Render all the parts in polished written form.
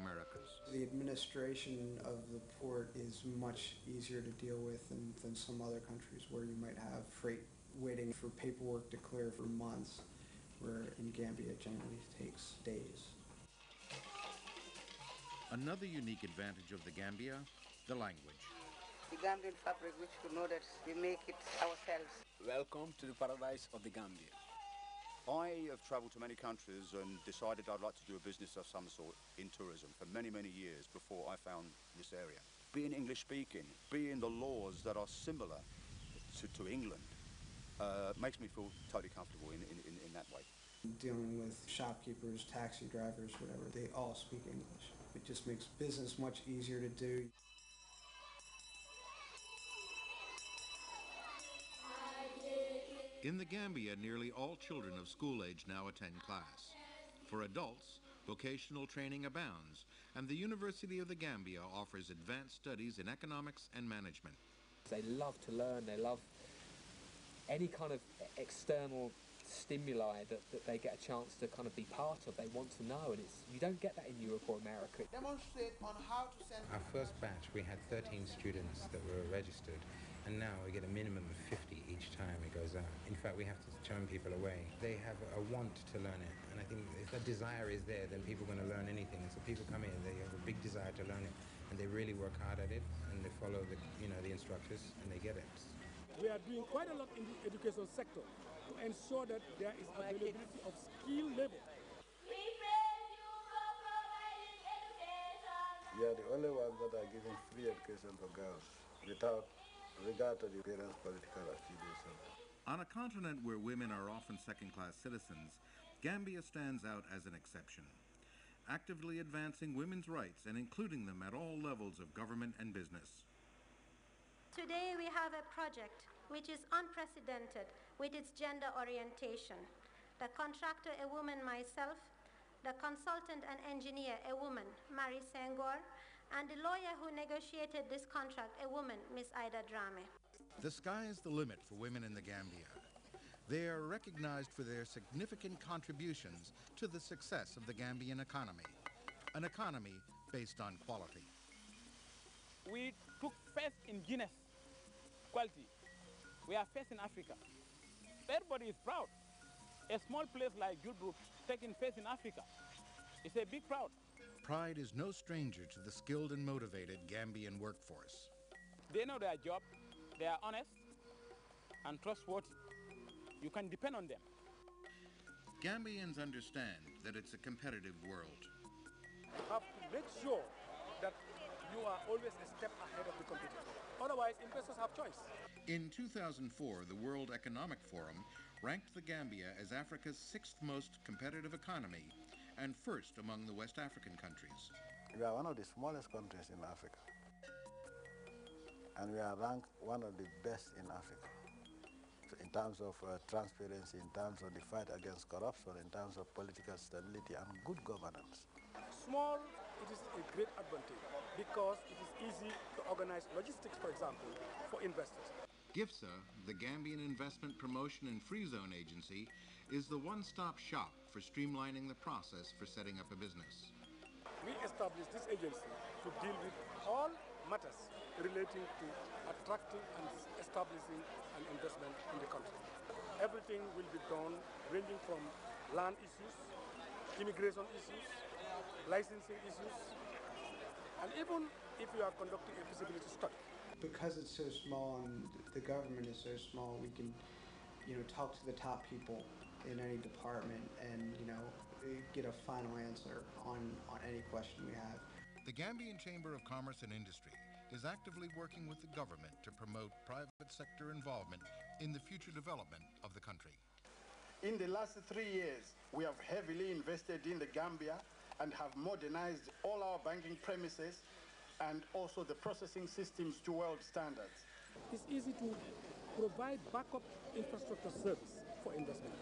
Americas. The administration of the port is much easier to deal with than some other countries where you might have freight waiting for paperwork to clear for months, where in Gambia it generally takes days. Another unique advantage of the Gambia, the language. The Gambian fabric, which we know that we make it ourselves. Welcome to the paradise of the Gambia. I have travelled to many countries and decided I'd like to do a business of some sort in tourism for many, many years before I found this area. Being English speaking, being the laws that are similar to England, makes me feel totally comfortable in that way. Dealing with shopkeepers, taxi drivers, whatever, they all speak English. It just makes business much easier to do. In the Gambia, nearly all children of school age now attend class. For adults, vocational training abounds, and the University of the Gambia offers advanced studies in economics and management. They love to learn, they love any kind of external stimuli that they get a chance to kind of be part of. They want to know, and you don't get that in Europe or America. Demonstrate on how to send. Our first batch, we had 13 students that were registered, and now we get a minimum of 50 each time it goes out. In fact, we have to turn people away. They have a want to learn it, and I think if that desire is there, then people are going to learn anything. And so people come in, they have a big desire to learn it, and they really work hard at it, and they follow the instructors, and they get it. We are doing quite a lot in the education sector to ensure that there is availability of skilled labor. We are the only ones that are giving free education to girls without regard to the parents' political affiliation. On a continent where women are often second-class citizens, Gambia stands out as an exception, actively advancing women's rights and including them at all levels of government and business. Today we have a project which is unprecedented with its gender orientation. The contractor, a woman, myself, the consultant and engineer, a woman, Mary Senghor, and the lawyer who negotiated this contract, a woman, Miss Ida Drame. The sky is the limit for women in the Gambia. They are recognized for their significant contributions to the success of the Gambian economy, an economy based on quality. We took first in Guinness quality. We are first in Africa. Everybody is proud. A small place like Gilbrook taking first in Africa. It's a big proud. Pride is no stranger to the skilled and motivated Gambian workforce. They know their job, they are honest and trustworthy. You can depend on them. Gambians understand that it's a competitive world. You have to make sure that you are always a step ahead of the competitor. Otherwise, investors have choice. In 2004, the World Economic Forum ranked the Gambia as Africa's 6th most competitive economy and first among the West African countries. We are one of the smallest countries in Africa, and we are ranked one of the best in Africa. So in terms of transparency, in terms of the fight against corruption, in terms of political stability and good governance. Small, it is a great advantage because it is easy to organize logistics, for example, for investors. GIFSA, the Gambian Investment Promotion and Free Zone Agency, is the one-stop shop for streamlining the process for setting up a business. We established this agency to deal with all matters relating to attracting and establishing an investment in the country. Everything will be done ranging from land issues, immigration issues, licensing issues, and even if you are conducting a feasibility study. Because it's so small and the government is so small, we can, talk to the top people in any department and, get a final answer on any question we have. The Gambian Chamber of Commerce and Industry is actively working with the government to promote private sector involvement in the future development of the country. In the last 3 years, we have heavily invested in the Gambia and have modernized all our banking premises and also the processing systems to world standards. It's easy to provide backup infrastructure service for investment.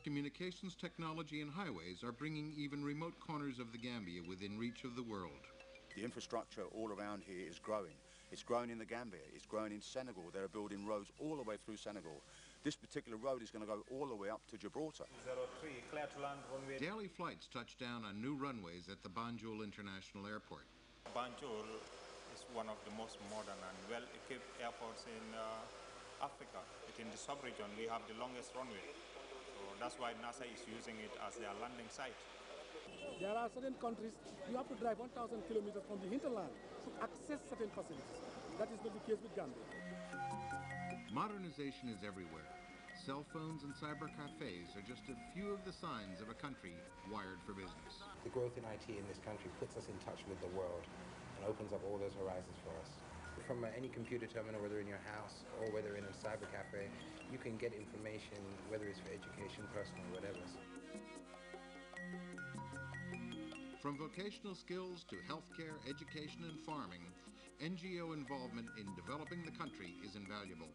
Communications technology and highways are bringing even remote corners of the Gambia within reach of the world. The infrastructure all around here is growing. It's grown in the Gambia, it's grown in Senegal. They're building roads all the way through Senegal. This particular road is going to go all the way up to Gibraltar. 03, clear to land runway. Daily flights touch down on new runways at the Banjul International Airport. Banjul is one of the most modern and well-equipped airports in Africa. Within the sub-region, we have the longest runway. So that's why NASA is using it as their landing site. There are certain countries, you have to drive 1,000 kilometers from the hinterland to access certain facilities. That is not the case with Gambia. Modernization is everywhere. Cell phones and cyber cafes are just a few of the signs of a country wired for business. The growth in IT in this country puts us in touch with the world and opens up all those horizons for us. From any computer terminal, whether in your house or whether in a cyber cafe, you can get information, whether it's for education, personal, whatever. From vocational skills to healthcare, education, and farming, NGO involvement in developing the country is invaluable.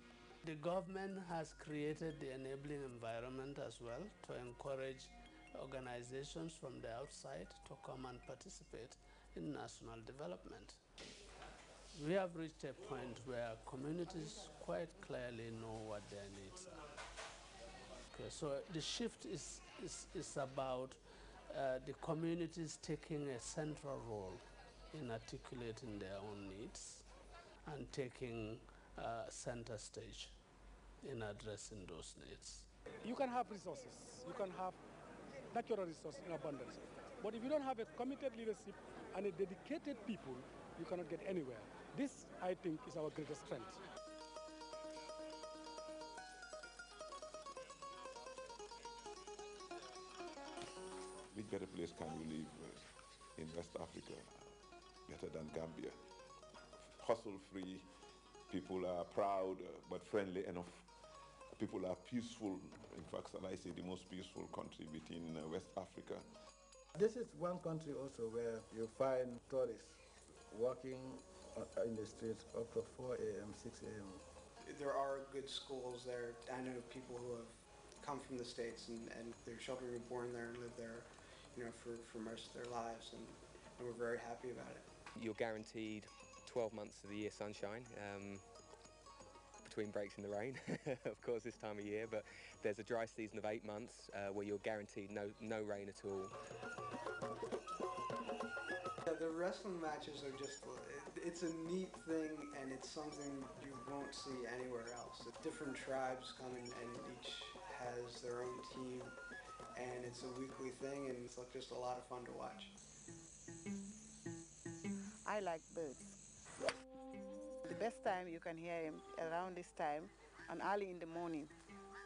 The government has created the enabling environment as well to encourage organizations from the outside to come and participate in national development. We have reached a point where communities quite clearly know what their needs are. Okay, so the shift is about the communities taking a central role in articulating their own needs and taking center stage in addressing those needs. You can have resources, you can have natural resources in abundance, but if you don't have a committed leadership and a dedicated people, you cannot get anywhere. This, I think, is our greatest strength. Which better place can you live in West Africa better than Gambia? Hustle-free, people are proud but friendly enough. People are peaceful. In fact, shall I say the most peaceful country within West Africa. This is one country also where you find tourists walking in the streets up to 4 a.m., 6 a.m. There are good schools there. I know people who have come from the States and their children were born there and lived there, you know, for most of their lives, and we're very happy about it. You're guaranteed 12 months of the year sunshine, between breaks in the rain, of course, this time of year, but there's a dry season of 8 months where you're guaranteed no rain at all. Yeah, the wrestling matches are just, it's a neat thing, and it's something you won't see anywhere else. Different tribes come in and each has their own team, and it's a weekly thing, and it's just a lot of fun to watch. I like birds. The best time you can hear him around this time and early in the morning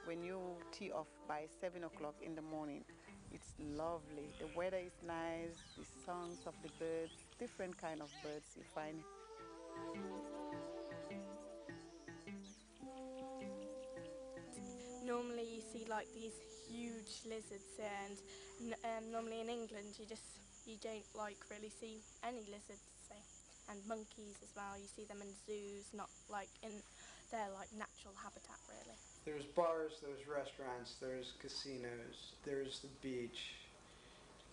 when you tee off by 7 o'clock in the morning. It's lovely. The weather is nice, the songs of the birds, different kind of birds you find. Normally you see like these huge lizards, and normally in England you don't like really see any lizards, say. And monkeys as well, you see them in zoos, not like in their like natural habitat really. There's bars, there's restaurants, there's casinos, there's the beach,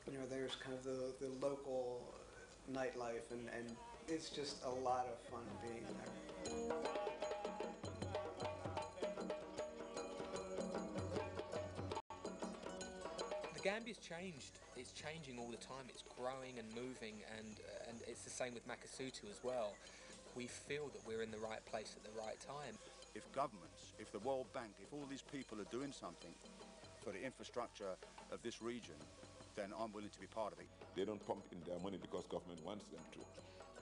you know, there's kind of the local nightlife, and it's just a lot of fun being there. Gambia's changed. It's changing all the time. It's growing and moving, and it's the same with Makasutu as well. We feel that we're in the right place at the right time. If governments, if the World Bank, if all these people are doing something for the infrastructure of this region, then I'm willing to be part of it. They don't pump in their money because government wants them to.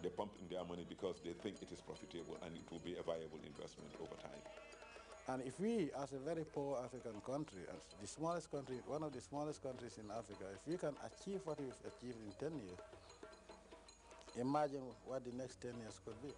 They pump in their money because they think it is profitable and it will be a viable investment over time. And if we, as a very poor African country, as the smallest country, one of the smallest countries in Africa, if we can achieve what we've achieved in 10 years, imagine what the next 10 years could be.